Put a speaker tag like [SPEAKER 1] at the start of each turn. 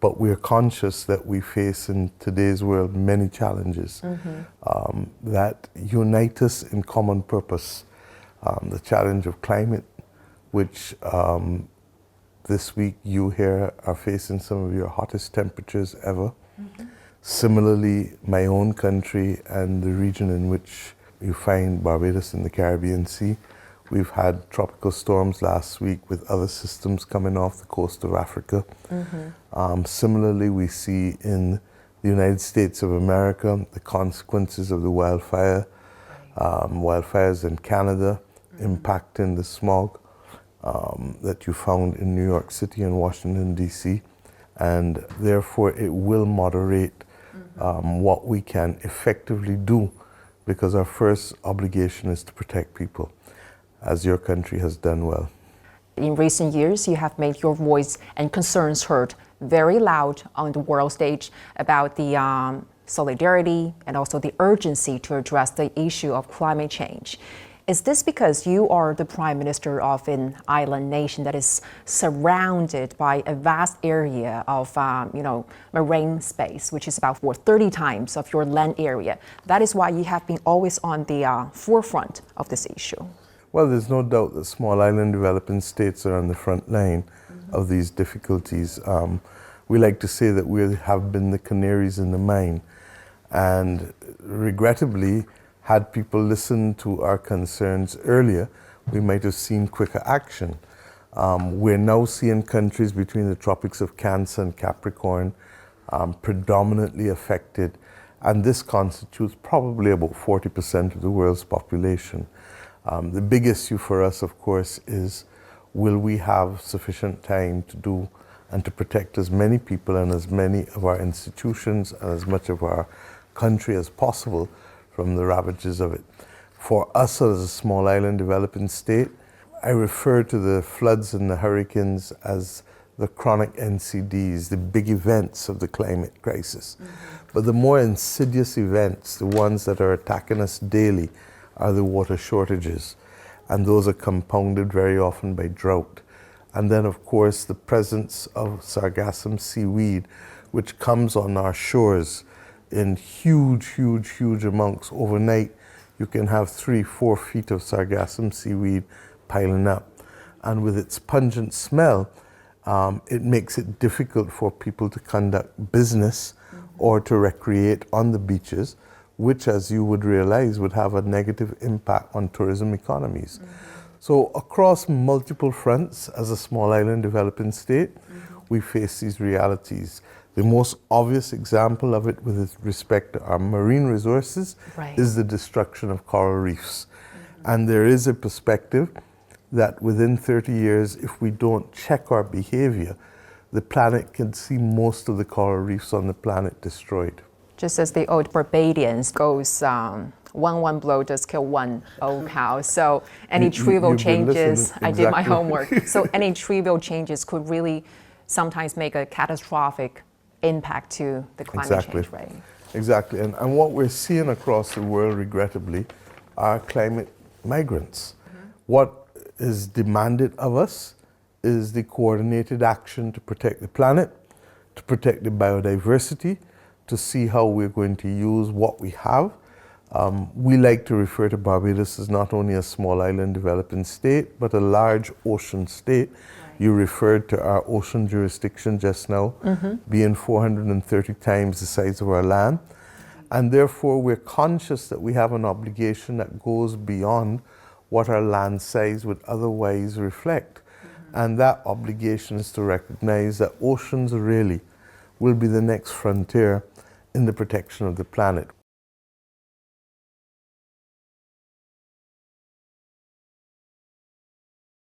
[SPEAKER 1] but we're conscious that we face in today's world many challenges that unite us in common purpose. The challenge of climate, which this week you here are facing some of your hottest temperatures ever. Similarly, my own country and the region in which you find Barbados in the Caribbean Sea, we've had tropical storms last week with other systems coming off the coast of Africa. Similarly, we see in the United States of America the consequences of the wildfires in Canada impacting the smog that you found in New York City and Washington, D.C. And therefore, it will moderate what we can effectively do, because our first obligation is to protect people, as your country has done well.
[SPEAKER 2] In recent years, you have made your voice and concerns heard very loud on the world stage about the solidarity and also the urgency to address the issue of climate change. Is this because you are the Prime Minister of an island nation that is surrounded by a vast area of marine space, which is about 30 times of your land area? That is why you have been always on the forefront of this issue.
[SPEAKER 1] Well, there's no doubt that small island developing states are on the front line of these difficulties. We like to say that we have been the canaries in the mine, and regrettably, had people listened to our concerns earlier, we might have seen quicker action. We're now seeing countries between the tropics of Cancer and Capricorn predominantly affected, and this constitutes probably about 40% of the world's population. The big issue for us, of course, is will we have sufficient time to do and to protect as many people and as many of our institutions and as much of our country as possible from the ravages of it. For us as a small island developing state, I refer to the floods and the hurricanes as the chronic NCDs, the big events of the climate crisis. But the more insidious events, the ones that are attacking us daily, are the water shortages. And those are compounded very often by drought. And then, of course, the presence of sargassum seaweed, which comes on our shores in huge amounts. Overnight, you can have 3-4 feet of sargassum seaweed piling up. And with its pungent smell, it makes it difficult for people to conduct business or to recreate on the beaches, which, as you would realize, would have a negative impact on tourism economies. So across multiple fronts, as a small island developing state, we face these realities. The most obvious example of it with respect to our marine resources is the destruction of coral reefs. And there is a perspective that within 30 years, if we don't check our behavior, the planet can see most of the coral reefs on the planet destroyed.
[SPEAKER 2] Just as the old Barbadians goes, one blow does kill one old cow. So any trivial changes, I did my homework. So any trivial changes could really sometimes make a catastrophic impact to the climate change, right?
[SPEAKER 1] Exactly. And what we're seeing across the world, regrettably, are climate migrants. What is demanded of us is the coordinated action to protect the planet, to protect the biodiversity, to see how we're going to use what we have. We like to refer to Barbados as not only a small island developing state, but a large ocean state. You referred to our ocean jurisdiction just now, being 430 times the size of our land. And therefore, we're conscious that we have an obligation that goes beyond what our land size would otherwise reflect. And that obligation is to recognize that oceans really will be the next frontier in the protection of the planet.